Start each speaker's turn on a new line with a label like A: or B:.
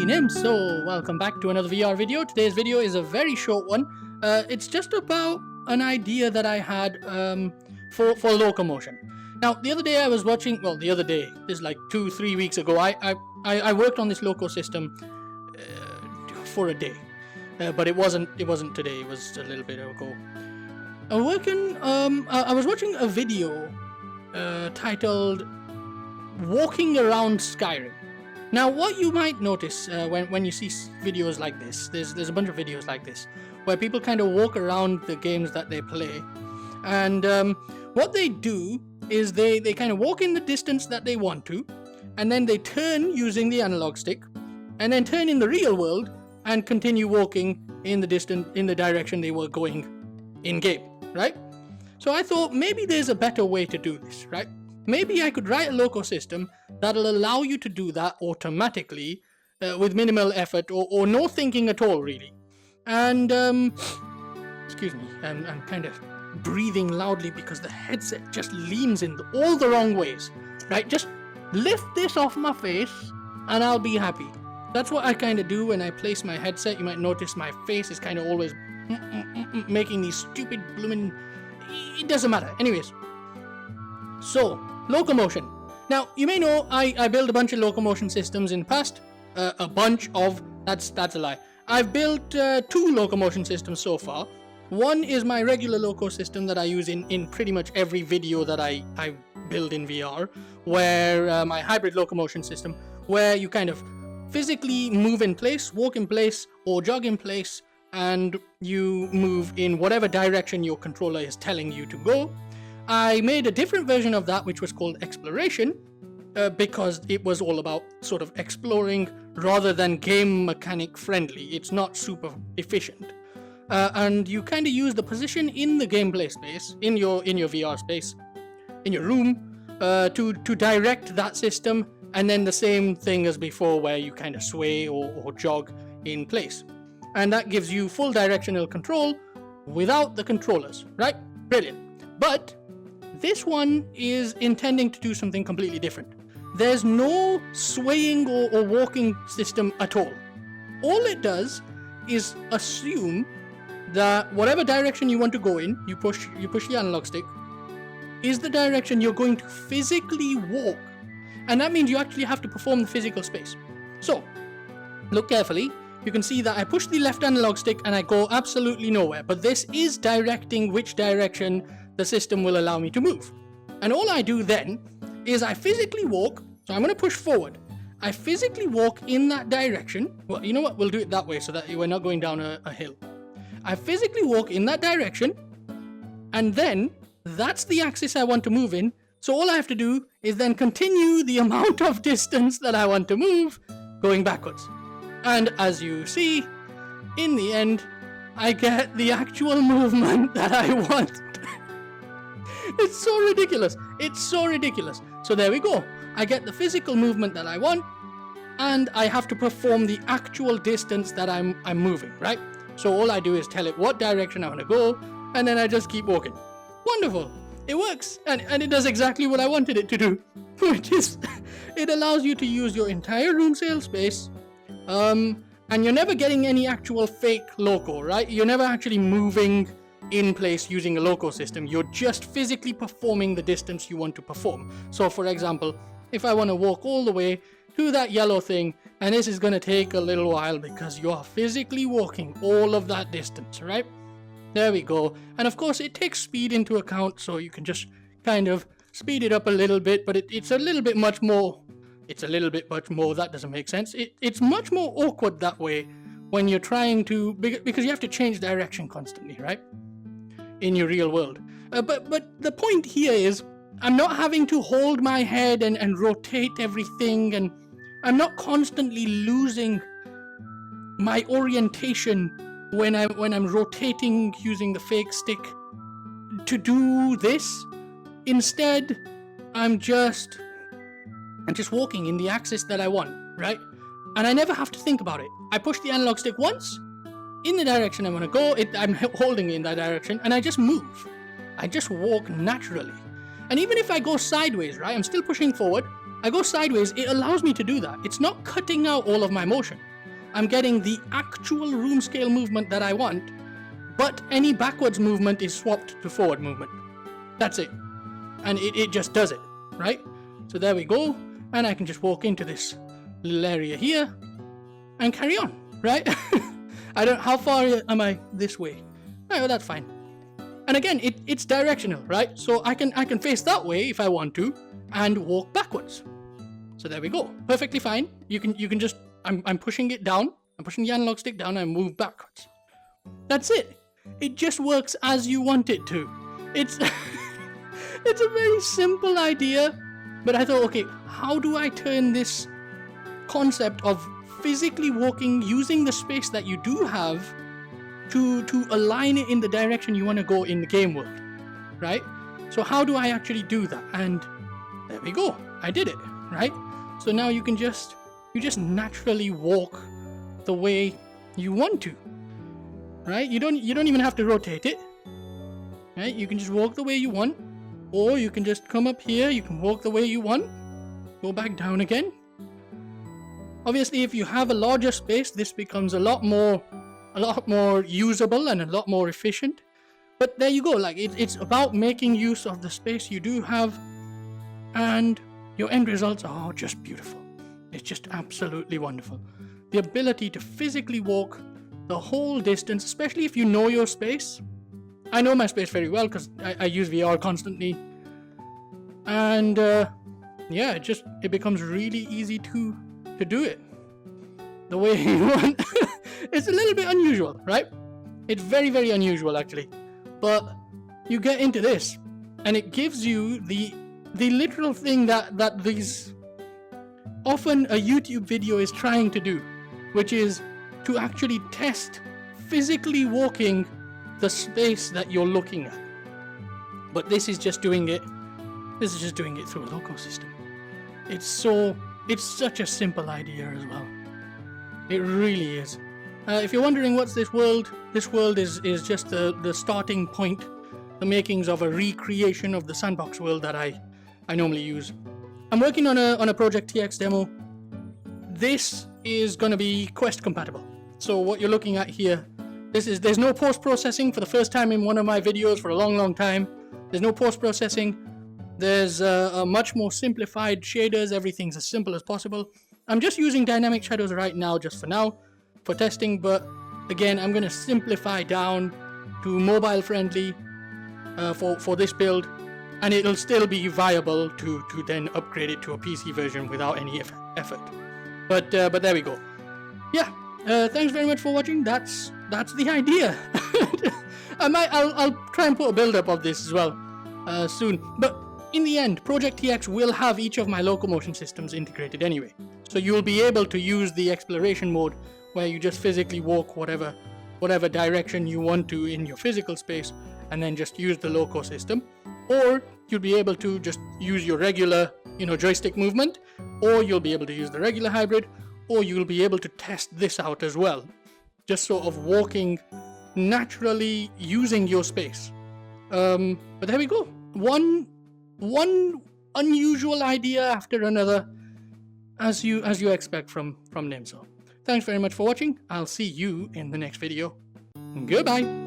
A: Nimso! Welcome back to another VR video. Today's video is a very short one. It's just about an idea that I had for Locomotion. Now, the other day I was watching, well, the other day, this is like 2-3 weeks ago, I worked on this Loco system for a day. But it wasn't today, it was a little bit ago. I was watching a video titled Walking Around Skyrim. Now, what you might notice when you see videos like this, there's a bunch of videos like this, where people kind of walk around the games that they play, and what they do is they kind of walk in the distance that they want to, and then they turn using the analog stick, and then turn in the real world, and continue walking in the direction they were going in-game, right? So I thought maybe there's a better way to do this, right? Maybe I could write a Loco system that'll allow you to do that automatically with minimal effort or no thinking at all, really. And, excuse me, I'm kind of breathing loudly because the headset just leans in all the wrong ways, right? Just lift this off my face and I'll be happy. That's what I kind of do when I place my headset. You might notice my face is kind of always making these stupid blooming... It doesn't matter. Anyways. So, Locomotion. Now, you may know I built a bunch of Locomotion systems in the past. A bunch of... That's a lie. I've built 2 Locomotion systems so far. One is my regular Loco system that I use in pretty much every video that I build in VR. Where my hybrid Locomotion system, where you kind of physically move in place, walk in place, or jog in place, and you move in whatever direction your controller is telling you to go. I made a different version of that which was called Exploration, because it was all about sort of exploring rather than game mechanic friendly. It's not super efficient. And you kind of use the position in the gameplay space, in your VR space, in your room, to direct that system, and then the same thing as before where you kind of sway or jog in place. And that gives you full directional control without the controllers, right? Brilliant. But this one is intending to do something completely different. There's no swaying or walking system at all. All it does is assume that whatever direction you want to go in, you push the analog stick, is the direction you're going to physically walk. And that means you actually have to perform the physical space. So, look carefully. You can see that I push the left analog stick and I go absolutely nowhere. But this is directing which direction the system will allow me to move. And all I do then is I physically walk. So I'm going to push forward. I physically walk in that direction. Well, you know what? We'll do it that way so that we're not going down a hill. I physically walk in that direction. And then that's the axis I want to move in. So all I have to do is then continue the amount of distance that I want to move going backwards. And as you see, in the end, I get the actual movement that I want. It's so ridiculous. It's so ridiculous. So there we go. I get the physical movement that I want, and I have to perform the actual distance that I'm moving, right? So all I do is tell it what direction I want to go, and then I just keep walking. Wonderful. It works, and it does exactly what I wanted it to do, which is it allows you to use your entire room sale space, and you're never getting any actual fake Loco, right? You're never actually moving in place using a Loco system. You're just physically performing the distance you want to perform. So for example, if I want to walk all the way to that yellow thing, and this is going to take a little while because you're physically walking all of that distance, right? There we go. And of course it takes speed into account, so you can just kind of speed it up a little bit, but it's a little bit much more. It's a little bit much more, that doesn't make sense. It's much more awkward that way when you're trying to, because you have to change direction constantly, right? In your real world. But the point here is, I'm not having to hold my head and rotate everything, and I'm not constantly losing my orientation when I'm rotating using the fake stick to do this. Instead, I'm just walking in the axis that I want, right? And I never have to think about it. I push the analog stick once in the direction I want to go. I'm holding it in that direction, and I just move. I just walk naturally. And even if I go sideways, right, I'm still pushing forward. I go sideways, it allows me to do that. It's not cutting out all of my motion. I'm getting the actual room scale movement that I want, but any backwards movement is swapped to forward movement. That's it. And it just does it, right? So there we go. And I can just walk into this little area here and carry on, right? How far am I this way? Oh, that's fine. And again, it's directional, right? So I can face that way if I want to and walk backwards. So there we go. Perfectly fine. You can just, I'm pushing it down. I'm pushing the analog stick down and move backwards. That's it. It just works as you want it to. It's it's a very simple idea, but I thought, okay, how do I turn this concept of physically walking using the space that you do have to align it in the direction you want to go in the game world, right? So how do I actually do that? And there we go. I did it, right? So now you just naturally walk the way you want to, right? You don't even have to rotate it, right? You can just walk the way you want, or you can just come up here, you can walk the way you want, go back down again. Obviously, if you have a larger space, this becomes a lot more usable and a lot more efficient. But there you go, like it's about making use of the space you do have, and your end results are just beautiful. It's just absolutely wonderful. The ability to physically walk the whole distance, especially if you know your space. I know my space very well because I use VR constantly. And yeah, it becomes really easy to do it the way you want. It's a little bit unusual, right? It's very, very unusual actually. But you get into this and it gives you the literal thing that these often a YouTube video is trying to do, which is to actually test physically walking the space that you're looking at. But this is just doing it through a loco system. It's such a simple idea as well. It really is. If you're wondering what's this world is just the starting point, the makings of a recreation of the sandbox world that I normally use. I'm working on a Project TX demo. This is going to be Quest compatible. So what you're looking at here, there's no post-processing for the first time in one of my videos for a long time. There's no post-processing. There's a much more simplified shaders. Everything's as simple as possible. I'm just using dynamic shadows right now, just for now, for testing. But again, I'm going to simplify down to mobile friendly for this build, and it'll still be viable to then upgrade it to a PC version without any effort. But there we go. Yeah. Thanks very much for watching. That's the idea. I'll try and put a build up of this as well soon. But in the end, Project TX will have each of my Locomotion systems integrated anyway. So you'll be able to use the exploration mode where you just physically walk whatever direction you want to in your physical space, and then just use the Loco system. Or you'll be able to just use your regular, joystick movement, or you'll be able to use the regular hybrid, or you'll be able to test this out as well. Just sort of walking naturally using your space. But there we go. One unusual idea after another, as you expect from Nimso. Thanks very much for watching. I'll see you in the next video. Goodbye.